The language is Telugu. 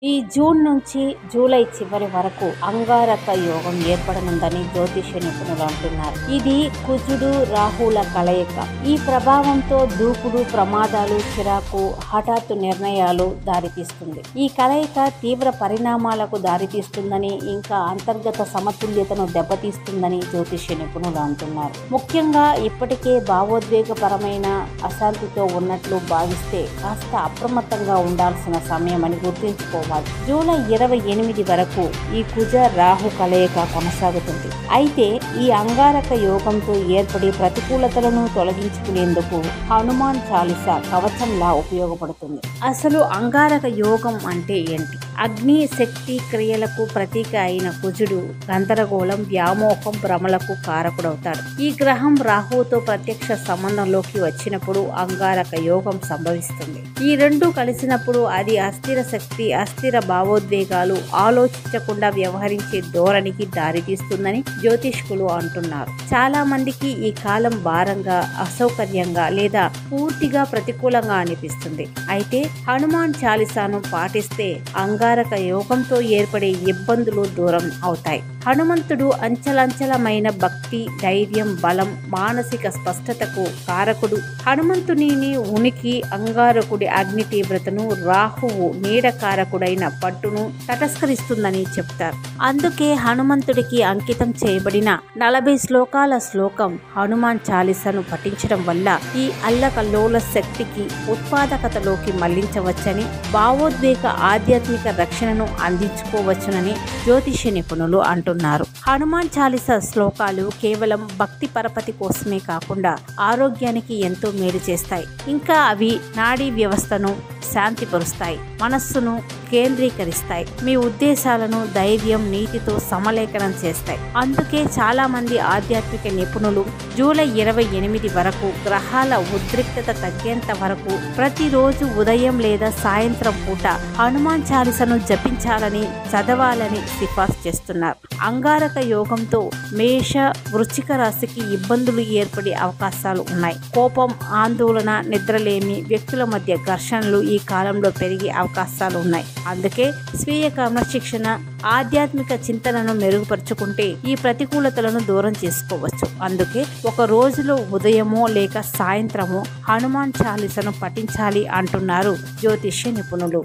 ఈ జూన్ నుంచి జూలై చివరి వరకు అంగారక యోగం ఏర్పడనుందని జ్యోతిష్య నిపుణులు అంటున్నారు. ఇది కుజుడు రాహుల కలయిక. ఈ ప్రభావంతో దూకుడు, ప్రమాదాలు, చిరాకు, హఠాత్తు నిర్ణయాలు దారితీస్తుంది. ఈ కలయిక తీవ్ర పరిణామాలకు దారితీస్తుందని, ఇంకా అంతర్గత సమతుల్యతను దెబ్బతీస్తుందని జ్యోతిష్య నిపుణులు అంటున్నారు. ముఖ్యంగా ఇప్పటికే భావోద్వేగపరమైన అశాంతితో ఉన్నట్లు భావిస్తే కాస్త అప్రమత్తంగా ఉండాల్సిన సమయమని గుర్తుంచుకోవాలి. జూలై 28 వరకు ఈ కుజ రాహు కలయిక కొనసాగుతుంది. అయితే ఈ అంగారక యోగంతో ఏర్పడే ప్రతికూలతలను తొలగించుకునేందుకు హనుమాన్ చాలీసా కవచంలా ఉపయోగపడుతుంది. అసలు అంగారక యోగం అంటే ఏంటి? అగ్ని శక్తి క్రియలకు ప్రతీక అయిన కుజుడు గందరగోళం, వ్యామోహం, భ్రమలకు కారకుడవుతాడు. ఈ గ్రహం రాహువుతో ప్రత్యక్ష సంబంధంలోకి వచ్చినప్పుడు అంగారక యోగం సంభవిస్తుంది. ఈ రెండు కలిసినప్పుడు అది అస్థిర శక్తి, అస్థిర భావోద్వేగాలు, ఆలోచించకుండా వ్యవహరించే ధోరణికి దారితీస్తుందని జ్యోతిష్కులు అంటున్నారు. చాలా మందికి ఈ కాలం భారంగా, అసౌకర్యంగా లేదా పూర్తిగా ప్రతికూలంగా అనిపిస్తుంది. అయితే హనుమాన్ చాలీసాను పాటిస్తే అంగారక యోగంతో ఏర్పడే ఇబ్బందులు దూరం అవుతాయి. హనుమంతుడు అంచలంచలమైన భక్తి, ధైర్యం, బలం, మానసిక స్పష్టతకు కారకుడు. హనుమంతుని ఉనికి అంగారకుడి అగ్ని తీవ్రతను, రాహువు నీడకారకుడైన పట్టును తటస్కరిస్తుందని చెప్తారు. అందుకే హనుమంతుడికి అంకితం చేయబడిన 40 శ్లోకాల శ్లోకం హనుమాన్ చాలీసాను పఠించడం వల్ల ఈ అల్లకల్లోల శక్తికి ఉత్పాదకతలోకి మళ్లించవచ్చని, భావోద్వేగ ఆధ్యాత్మిక రక్షణను అందించుకోవచ్చునని జ్యోతిష్య నిపుణులు అంటున్నారు. హనుమాన్ చాలీసా శ్లోకాలు కేవలం భక్తి పరపతి కోసమే కాకుండా ఆరోగ్యానికి ఎంతో మేలు చేస్తాయి. ఇంకా అవి నాడీ వ్యవస్థను శాంతిపరుస్తాయి, మనస్సును కేంద్రీకరిస్తాయి, మీ ఉద్దేశాలను ధైర్యం, నీతితో సమలేఖనం చేస్తాయి. అందుకే చాలా మంది ఆధ్యాత్మిక నిపుణులు జూలై 28 వరకు గ్రహాల ఉద్రిక్తత తగ్గేంత వరకు ప్రతిరోజు ఉదయం లేదా సాయంత్రం పూట హనుమాన్ చాలీసాను జపించాలని, చదవాలని సిఫార్సు చేస్తున్నారు. అంగారక యోగంతో మేష, వృశ్చిక రాశికి ఇబ్బందులు ఏర్పడే అవకాశాలు ఉన్నాయి. కోపం, ఆందోళన, నిద్రలేమి, వ్యక్తుల మధ్య ఘర్షణలు ఈ కాలంలో పెరిగే అవకాశాలు ఉన్నాయి. అందుకే స్వీయ క్రమశిక్షణ, ఆధ్యాత్మిక చింతనను మెరుగుపరుచుకుంటే ఈ ప్రతికూలతలను దూరం చేసుకోవచ్చు. అందుకే ఒక రోజులో ఉదయమో లేక సాయంత్రమో హనుమాన్ చాలీసాను పఠించాలి అంటున్నారు జ్యోతిష్య నిపుణులు.